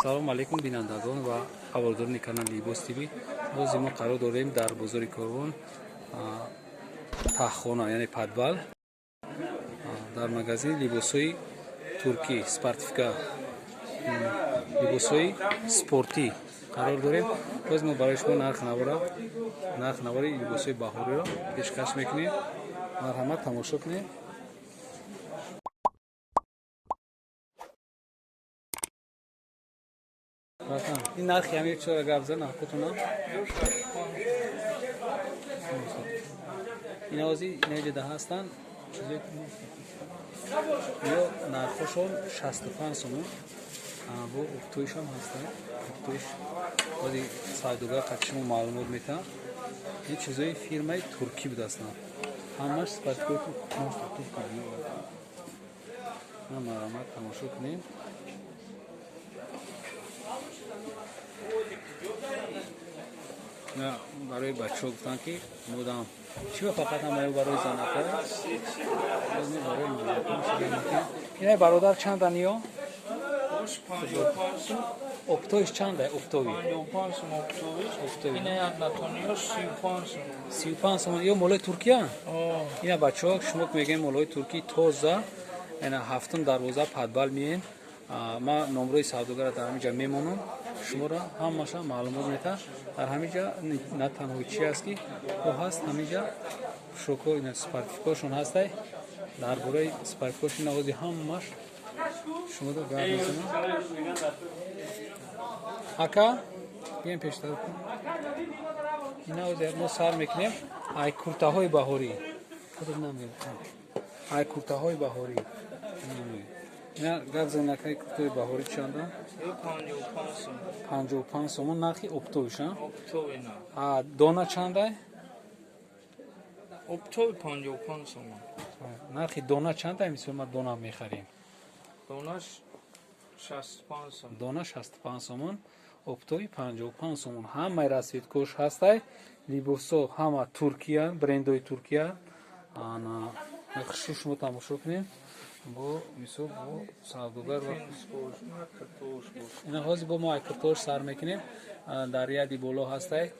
салом алайкум бинандагон ва ҳаводорони канали Libos TV. Рози мо қарор дорем дар бозори Корвон таххона яъне подвал дар магазини либосҳои туркӣ спортивка либосҳои спортӣ қарор дорем. Рози мо барои шумо нарх навори либосҳои баҳориро пешкаш мекунем. марҳамат тамошо кунем. این نرخی همین چرا گفت زن خودتون این آزی اینجا هستن چیزی یا نرخشون 65 سوم با افتویش هم هستن افتویش ولی سایدوگاه قدشمون معلومات میتن این چیزای فیرمای ترکی بود اصلا همش سپاتیکوی تو کنسترکتیو کنیم مرحمت تماشا کنیم. برای بچه ها گفتن که مدام چی فقط هم برای زنکه برای اینه برادر چند دنیا؟ افتویش چنده؟ افتوی اینه یک نتونیو 35 سومن یا مولای ترکیه؟ اینه بچه ها شما که میگن مولای ترکی توزه اینه هفتم دروازه پدبال میین. ما نمره سوداگر در همینجا میمونم شما را هم ماشا معلومات میتن در همینجا نه تنها چی است که او هست همینجا شوکو این سپارتیکوشون هسته در برای سپارتیکوشون نوازی هم ماش شما رو گرد میزنم اکا بیاین پیشتر کن این نوازی ما سر میکنیم ای کرته های بهاری خودم نمیم ای کرته های بهاری اینا گرزه نکای کرته بهاری چنده؟ 55 سومون نرخی اپتویش ها؟ اپتوی نه دونه چنده؟ اپتوی 55 سومون نرخی دونه چنده میشه ما دونه میخریم؟ دونش 65 سومون دونه 65 سومون اپتوی 55 سومون همه رسید کوش هسته لیبوسو همه ترکیه برندوی ترکیه انا نقشش مو تماشا کنیم бо мисол бо савдогар ина ҳозир бо мо картош сар мекунем дар яди боло ҳастай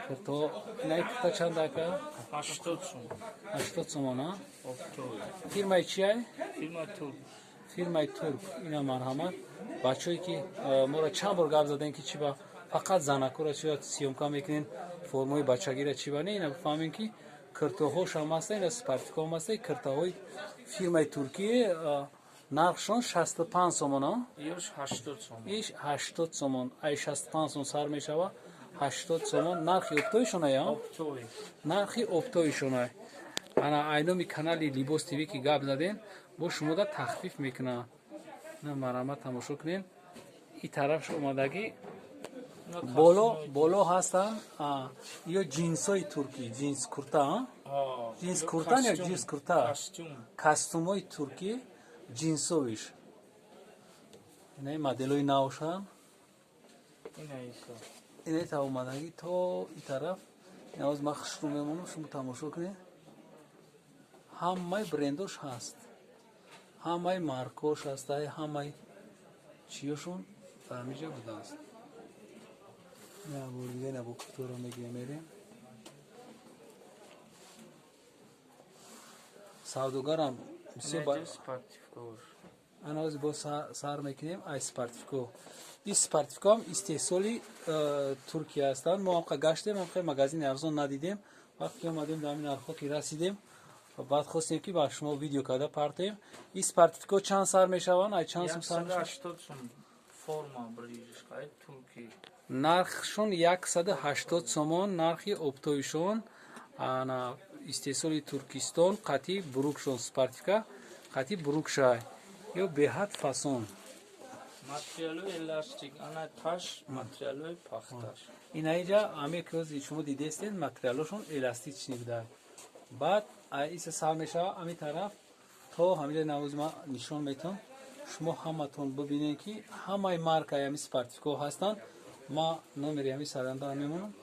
карто ина карта чанд ака 80 сомон а фирмаи чия фирмаи турк ина марҳамат бачое ки моро чанд бор гап задем ки чи ба фақат занакура чи сиёмка мекунем формаи бачагира чи ба не ина бифаҳмем ки картоҳош ҳам ҳаста ина спартиком ҳаста картаҳои фирмаи Туркия нархшон 65 сомон а? Иш 80 сомон. Иш 80 сомон. Ай 65 сомон сар мешава. 80 сомон нархи оптоишон ая? Оптои. Нархи оптоишон ай. Ана айноми канали Libos TV ки гап задем, бо шумо да тахфиф мекуна. На марҳамат тамошо кунем. И тарафш омадаги боло ҳастан ё ҷинсои туркӣ ҷинс курта ҷинс курта ё ҷинс курта костюмои туркӣ ҷинсовиш инаи моделои навшан инаита омадагӣ то и тараф навоз ма хушрӯ мемонам шумо тамошо кунед ҳамаи брендош ҳаст ҳамаи маркош ҳаста ҳамаи чиёшон дар ҳамиҷа будааст. نه بولیده نه بکتور رو میگیم سوداگرم بسیار سپارتیفکور آنها با سر میکنیم ای سپارتیفکو این سپارتیفکو هم استحصالی ترکیه هستند ما هم گشتیم هم خیلی مگزین ارزان ندیدیم وقتی اومدیم در این ارخا که رسیدیم و بعد خواستیم که با شما ویدیو کده پرتیم این سپارتیفکو چند سر میشوند ای چند سر میشوند 180 فرما بریجش خواهد ترکی нархшон 180 сомон нархи оптоишон ана истеҳсоли туркистон қатъи бурукшон спартика қатъи бурукшай ё беҳад фасон материалои эластик ана таш материалои пахташ инаиҷа аме ки шумо дидестед материалошон эластични буданд баъд иса сар мешава ами тараф то ҳамиҷа навози ма нишон метавам шумо ҳаматон бибинед ки ҳамаи маркаи ами спартико ҳастанд ما نمره همی سرنده هم میمونم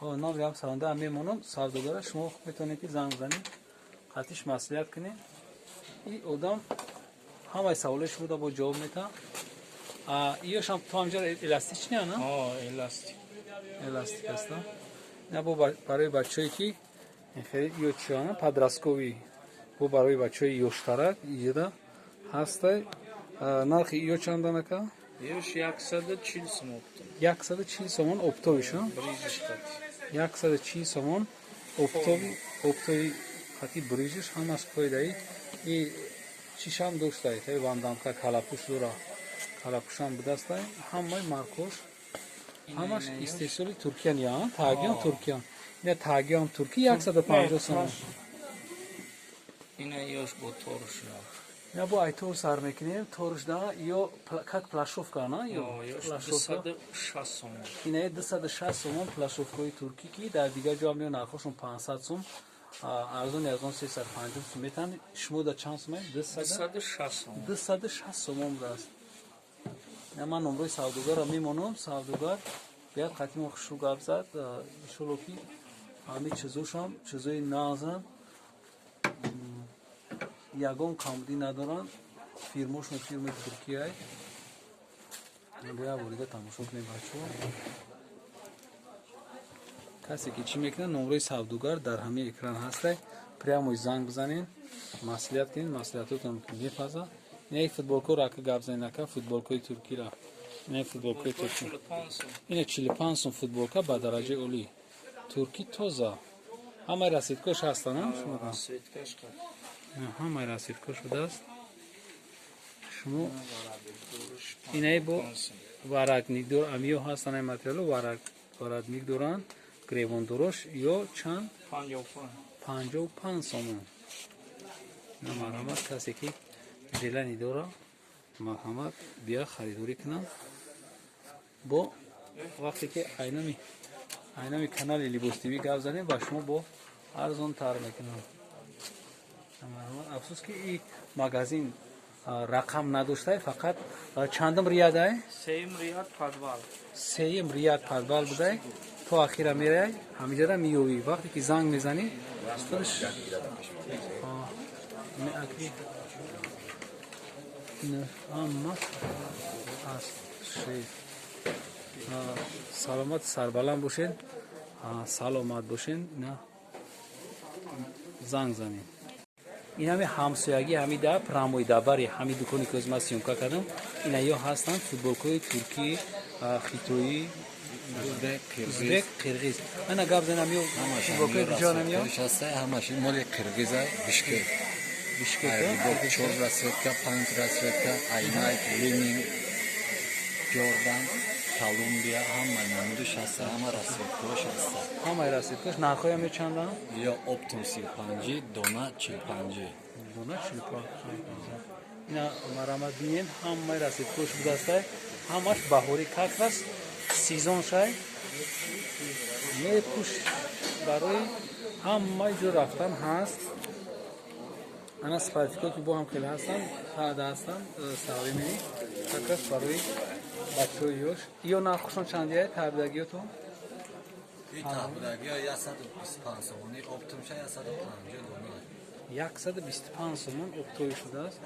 نمره هم سرنده هم میمونم سوداگره شما میتونید که زنگ بزنید قطعش مسئولیت کنید این آدم همه سوالش بوده با جواب میتن ایوش هم تو همجا الاستیک نه نه Elastik. الاستیک است نه بو برای بچه‌ای که خیلی یو چیانه پادراسکوی بو برای بچه‌ای یوشترک اینجا هست نرخ ایو چندانه که Yosh 140 som optum. 140 سومون اپتویش ها British qat. 140 سومون اپتوی خاطی بریجش هم از پایدایی ای چیشم دوستایی خیلی واندام که کلاپوش دورا کلاپوش هم بدستایی همه مارکوش همش استیسولی ترکیه نیان تاگیان ترکیان نه تاگیان ترکیه 150 سومون Ina yosh bo torush ya. نه با ایتور سر میکنیم تورش دا یا как плашовка نه یا Yosh плашовка 260 som. اینه 260 سومون плашовкой турки کی در دیگه جا میون نرخشون 500 سوم ارزون ارزون 350 سوم میتن شما دا چند سوم 260 som. 260 سوم راست نه من نمره سوداگار را میمونم سوداگار بیاد قطعی خوشو گپ زد ایشالله که همه چیزوش هم چیزای نازم یگان کامدی ندارن فیرموشون فیرم ترکیه ای بیا بوریده تماشا کنیم بچه‌ها کسی که چی میکنه نمره سوداگار در همه اکران هسته پریاموی زنگ بزنین مسئولیت کنین مسئولیتتون میپذیرن نه فوتبالکو را که گپ زنین نکه فوتبالکوی ترکی را نه فوتبالکوی ترکی 45 som. اینه 45 سوم فوتبالکا با درجه اولی ترکی توزا همه رسیدکش هستن شما Svetkash qat. همه رسیدکش بوده است شما اینه با ورق نیگدور امیو هستن این متریالو ورق نیگدوران گریوان دروش یا چند 55 سومون مرحمت کسی که دلنی داره مرحمت بیا خریداری کنم با وقتی که اینمی کانال لیبوس تیوی گپ زدیم با شما با ارزان تر میکنم افسوس که این مغازین رقم نداشته فقط چندم ریاده Seyim riyad padval. سیم ریاد پادبال بوده تو اخیرا میره همینجا را میوی وقتی که زنگ میزنی استرش نه اما است شی سلامت سربلند باشین سلامت باشین نه زنگ زنین این همه همسایگی همی دا پراموی داباری همی دکانی که از ما سیونکا کردم این ها هستن فوتبالکوی ترکی خیتویی ازبک قرغیز انا گاب زنم میو فوتبالکوی جانم میو همش مال قرغیزه بشکه بشکه چور راسیتا پنج راسیتا aynayk Lenin Jordan Kolumbiya hamma namudu şahsı ama rasiyetkoş hasta. همه رسید کش نرخوی همی چندن؟ Ya optum silpancı, dona çilpancı. دونا چلپا اینا مرامت بینین همه رسید کش بودسته همش بهوری ککرس سیزون شای یه پوش برای همه جور رفتن هست انا سپایفیکو که با هم خیلی هستن ساده هستن ساوی میری ککرس برای بچه یوش ایو نرخشون چندیه تبدگیو تو؟ Bir tabudagi ya 125 somoni, optum şey ya 150 dona. 125 сомон оптои шудааст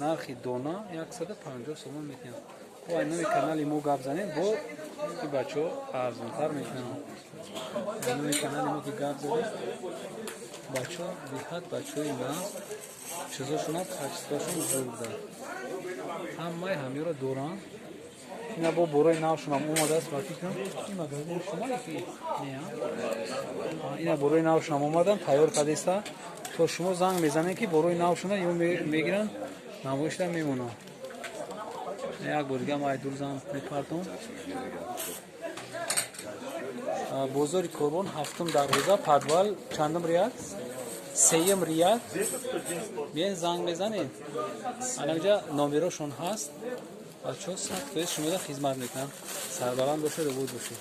нархи дона 150 сомон метавонад бо айноми канали мо гап занем бо ки бачаҳо арзонтар метавонанд айноми канали мо ки гап занем бачаҳо беҳад бачаҳои наст чизошонам качествашон зурда ҳамаи ҳамеро доранд ина бо борои навшонам омадааст вақти ки ин магазини шумае ки ина борои навшонам омадам тайёр кардеста то шумо занг мезанед ки борои навшона ё мегиранд намоишда мемонанд як бор дига майдур занг мепартом бозори корбон ҳафтум дарвоза падвал чандум рият сеюм рият биен занг мезанед анаҷа номерошон ҳаст бачаҳо сад фоиз шумода хизмат мекунанд сарбаланд бошед обод бошед